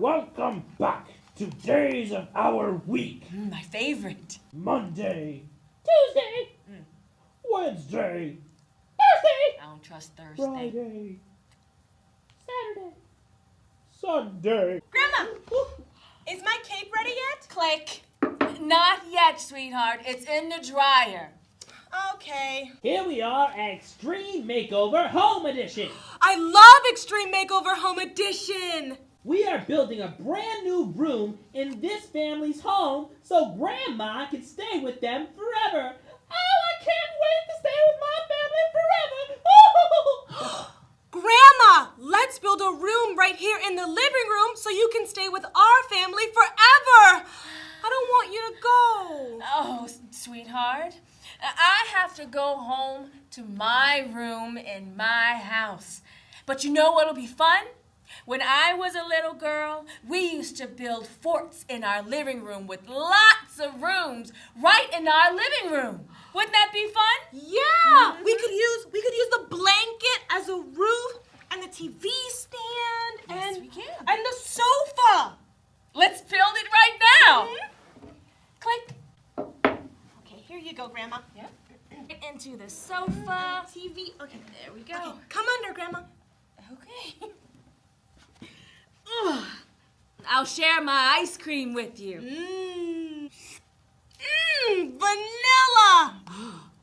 Welcome back to Days of Our Week. My favorite. Monday, Tuesday, Wednesday, Thursday, I don't trust Thursday. Friday, Saturday, Sunday. Grandma, is my cape ready yet? Click. Not yet, sweetheart. It's in the dryer. Okay. Here we are at Extreme Makeover Home Edition. I love Extreme Makeover Home Edition. We are building a brand new room in this family's home so Grandma can stay with them forever. Oh, I can't wait to stay with my family forever. Grandma, let's build a room right here in the living room so you can stay with our family forever. I don't want you to go. Oh, sweetheart. I have to go home to my room in my house. But you know what'll be fun? When I was a little girl, we used to build forts in our living room with lots of rooms right in our living room. Wouldn't that be fun? Yeah, we could use the blanket as a roof and the TV stand Yes, we can. and the sofa. Let's build it right now. Click. Okay, here you go, Grandma. Yeah. Get into the sofa. TV. Okay, There we go. okay, come under, Grandma. Okay. Ugh. I'll share my ice cream with you. Vanilla.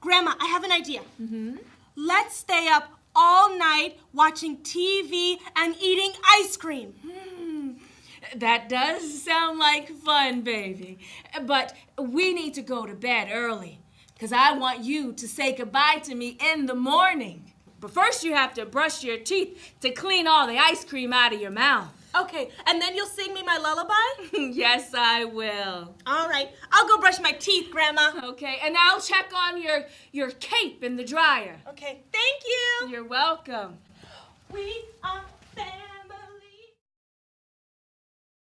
Grandma, I have an idea. Let's stay up all night watching TV and eating ice cream. That does sound like fun, baby. But we need to go to bed early because I want you to say goodbye to me in the morning. But first you have to brush your teeth to clean all the ice cream out of your mouth. Okay, and then you'll sing me my lullaby? Yes, I will. All right, I'll go brush my teeth, Grandma. Okay, and I'll check on your cape in the dryer. Okay, thank you. You're welcome. We are family.